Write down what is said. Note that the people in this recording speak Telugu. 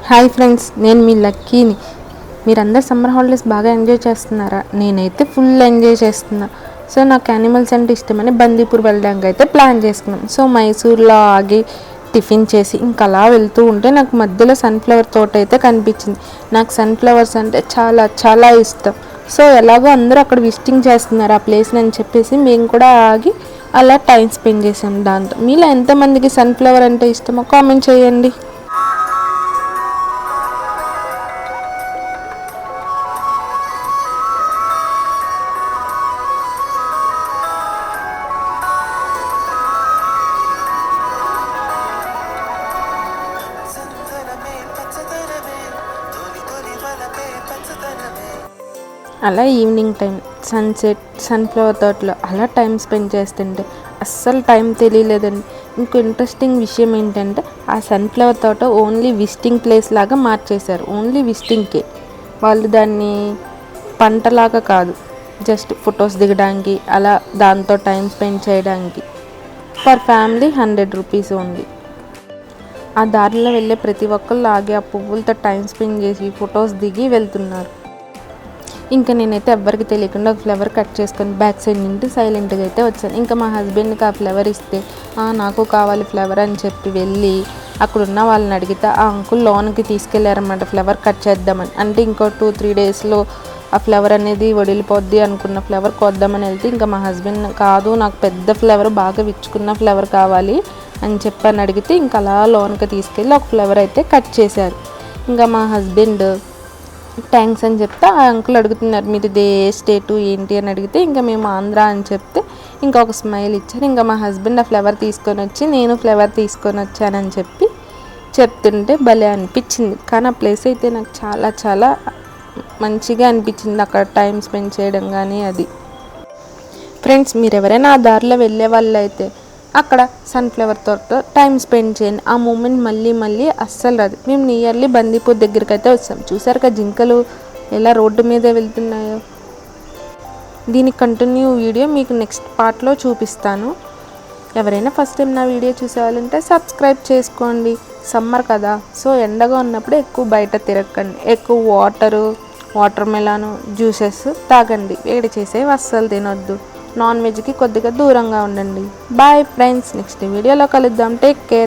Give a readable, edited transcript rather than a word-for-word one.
హాయ్ ఫ్రెండ్స్, నేను మీ లక్కీని. మీరందరు సమ్మర్ హాలిడేస్ బాగా ఎంజాయ్ చేస్తున్నారా? నేనైతే ఫుల్ ఎంజాయ్ చేస్తున్నా. సో నాకు యానిమల్స్ అంటే ఇష్టమని బందీపూర్ వెళ్ళడానికి అయితే ప్లాన్ చేసుకున్నాం. సో మైసూర్లో ఆగి టిఫిన్ చేసి ఇంకా అలా వెళ్తూ ఉంటే నాకు మధ్యలో సన్ఫ్లవర్ తోట అయితే కనిపించింది. నాకు సన్ఫ్లవర్స్ అంటే చాలా చాలా ఇష్టం. సో ఎలాగో అందరూ అక్కడ విజిటింగ్ చేస్తున్నారు ఆ ప్లేస్ని అని చెప్పేసి మేము కూడా ఆగి అలా టైం స్పెండ్ చేసాం. దాంతో మీలో ఎంతమందికి సన్ఫ్లవర్ అంటే ఇష్టమో కామెంట్ చేయండి. అలా ఈవినింగ్ టైం సన్సెట్ సన్ఫ్లవర్ తోటలో అలా టైం స్పెండ్ చేస్తుంటే అస్సలు టైం తెలియలేదండి. ఇంకో ఇంట్రెస్టింగ్ విషయం ఏంటంటే ఆ సన్ఫ్లవర్ తోట ఓన్లీ విజిటింగ్ ప్లేస్ లాగా మార్చేశారు. ఓన్లీ విజిటింగ్కే, వాళ్ళు దాన్ని పంటలాగా కాదు, జస్ట్ ఫొటోస్ దిగడానికి అలా దాంతో టైం స్పెండ్ చేయడానికి. Per family 100 rupees only. ఆ దారిలో వెళ్ళే ప్రతి ఒక్కళ్ళు ఆగి ఆ పువ్వులతో టైం స్పెండ్ చేసి ఫొటోస్ దిగి వెళ్తున్నారు. ఇంకా నేనైతే ఎవ్వరికి తెలియకుండా ఒక ఫ్లవర్ కట్ చేసుకొని బ్యాక్ సైడ్ నుండి సైలెంట్గా అయితే వచ్చాను. ఇంకా మా హస్బెండ్కి ఆ ఫ్లవర్ ఇస్తే నాకు కావాలి ఫ్లవర్ అని చెప్పి వెళ్ళి అక్కడున్న వాళ్ళని అడిగితే ఆ అంకుల్ లోన్కి తీసుకెళ్ళారన్నమాట ఫ్లవర్ కట్ చేద్దామని. అంటే ఇంకో 2-3 డేస్లో ఆ ఫ్లవర్ అనేది వడిలిపోద్ది అనుకున్న ఫ్లవర్ కొద్దామని వెళ్తే ఇంకా మా హస్బెండ్ కాదు, నాకు పెద్ద ఫ్లవర్ బాగా విచ్చుకున్న ఫ్లవర్ కావాలి అని చెప్పని అడిగితే ఇంకా అలా లోన్కి తీసుకెళ్ళి ఒక ఫ్లవర్ అయితే కట్ చేశారు. ఇంకా మా హస్బెండ్ థ్యాంక్స్ అని చెప్తే ఆ అంకుల్ అడుగుతున్నారు మీరు ఇదే స్టేటు ఏంటి అని అడిగితే ఇంకా మేము ఆంధ్ర అని చెప్తే ఇంకా ఒక స్మైల్ ఇచ్చారు. ఇంకా మా హస్బెండ్ ఆ ఫ్లవర్ తీసుకొని వచ్చి నేను ఫ్లవర్ తీసుకొని వచ్చానని చెప్పి చెప్తుంటే భలే అనిపించింది. కానీ ఆ ప్లేస్ అయితే నాకు చాలా చాలా మంచిగా అనిపించింది, అక్కడ టైం స్పెండ్ చేయడం కానీ అది. ఫ్రెండ్స్, మీరు ఎవరైనా ఆ దారిలో వెళ్ళే వాళ్ళు అయితే అక్కడ సన్ఫ్లవర్ తోటతో టైం స్పెండ్ చేయండి. ఆ మూమెంట్ మళ్ళీ మళ్ళీ అస్సలు రాదు. మేము నియర్లీ బందీపూర్ దగ్గరికి అయితే వచ్చాం. చూసారు కదా జింకలు ఎలా రోడ్డు మీదే వెళ్తున్నాయో. దీనికి కంటిన్యూ వీడియో మీకు నెక్స్ట్ పార్ట్లో చూపిస్తాను. ఎవరైనా ఫస్ట్ టైం నా వీడియో చూసేవాళ్ళంటే సబ్స్క్రైబ్ చేసుకోండి. సమ్మర్ కదా, సో ఎండగా ఉన్నప్పుడు ఎక్కువ బయట తిరగకండి. ఎక్కువ వాటర్ మెలాను జ్యూసెస్ తాగండి. వేడి చేసేవి అస్సలు తినొద్దు. నాన్ వెజ్కి కొద్దిగా దూరంగా ఉండండి. బాయ్ ఫ్రెండ్స్, నెక్స్ట్ వీడియోలో కలుద్దాం. Take care.